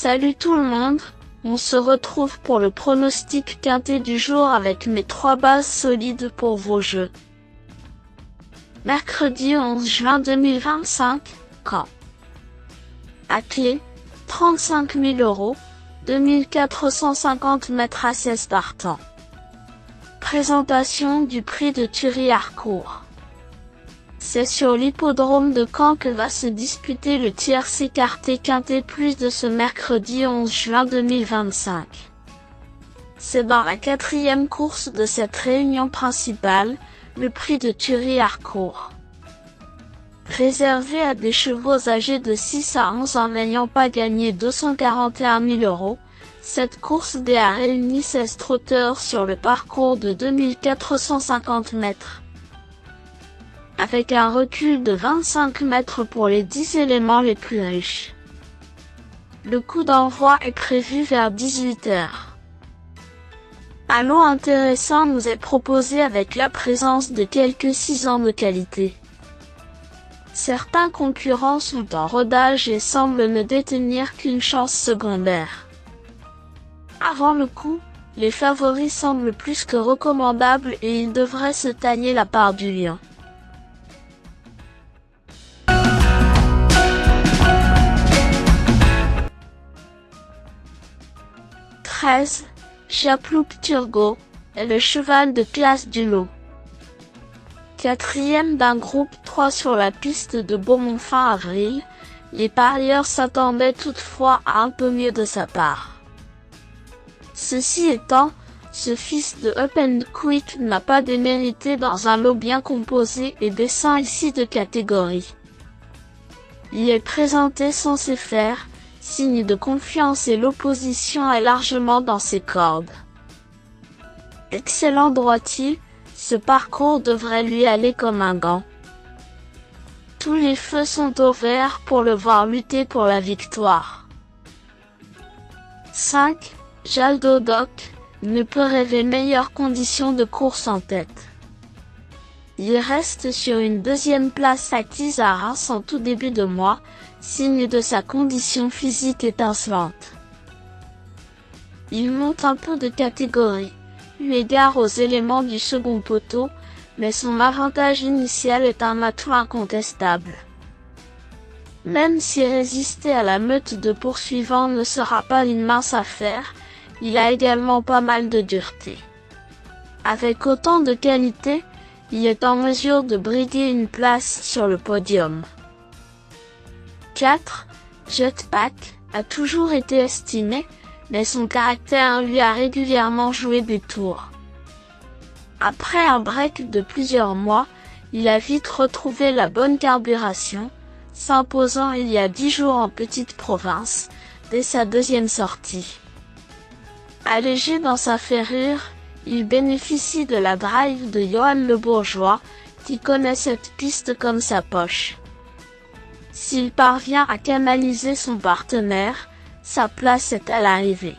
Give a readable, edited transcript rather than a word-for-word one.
Salut tout le monde, on se retrouve pour le pronostic quintet du jour avec mes 3 bases solides pour vos jeux. Mercredi 11 juin 2025, Caen. À clé, 35 000 €, 2450 mètres à 16 partants. Présentation du prix de Thury-Harcourt. C'est sur l'hippodrome de Caen que va se disputer le tiercé écarté quintet plus de ce mercredi 11 juin 2025. C'est dans la 4e course de cette réunion principale, le prix de Thury-Harcourt. Réservé à des chevaux âgés de 6 à 11 ans n'ayant pas gagné 241 000 €, cette course D a réuni 16 trotteurs sur le parcours de 2450 mètres. Avec un recul de 25 mètres pour les 10 éléments les plus riches. Le coup d'envoi est prévu vers 18 h. Un lot intéressant nous est proposé avec la présence de quelques 6 ans de qualité. Certains concurrents sont en rodage et semblent ne détenir qu'une chance secondaire. Avant le coup, les favoris semblent plus que recommandables et ils devraient se tailler la part du lion. Chaploup Turgot est le cheval de classe du lot. 4e d'un groupe 3 sur la piste de Beaumont fin avril, les parieurs s'attendaient toutefois à un peu mieux de sa part. Ceci étant, ce fils de Up and Quick n'a pas démérité dans un lot bien composé et descend ici de catégorie. Il est présenté censé faire signe de confiance et l'opposition est largement dans ses cordes. Excellent droitier, ce parcours devrait lui aller comme un gant. Tous les feux sont au vert pour le voir lutter pour la victoire. 5. Jaldo Doc ne peut rêver meilleures conditions de course en tête. Il reste sur une 2e place acquise à Reims en tout début de mois, signe de sa condition physique étincelante. Il monte un peu de catégorie, eu égard aux éléments du second poteau, mais son avantage initial est un atout incontestable. Même si résister à la meute de poursuivants ne sera pas une mince affaire, il a également pas mal de dureté. Avec autant de qualité, il est en mesure de briguer une place sur le podium. 4. Jetpack a toujours été estimé, mais son caractère lui a régulièrement joué des tours. Après un break de plusieurs mois, il a vite retrouvé la bonne carburation, s'imposant il y a 10 jours en petite province, dès sa 2e sortie. Allégé dans sa ferrure, il bénéficie de la drive de Johan Le Bourgeois, qui connaît cette piste comme sa poche. S'il parvient à canaliser son partenaire, sa place est à l'arrivée.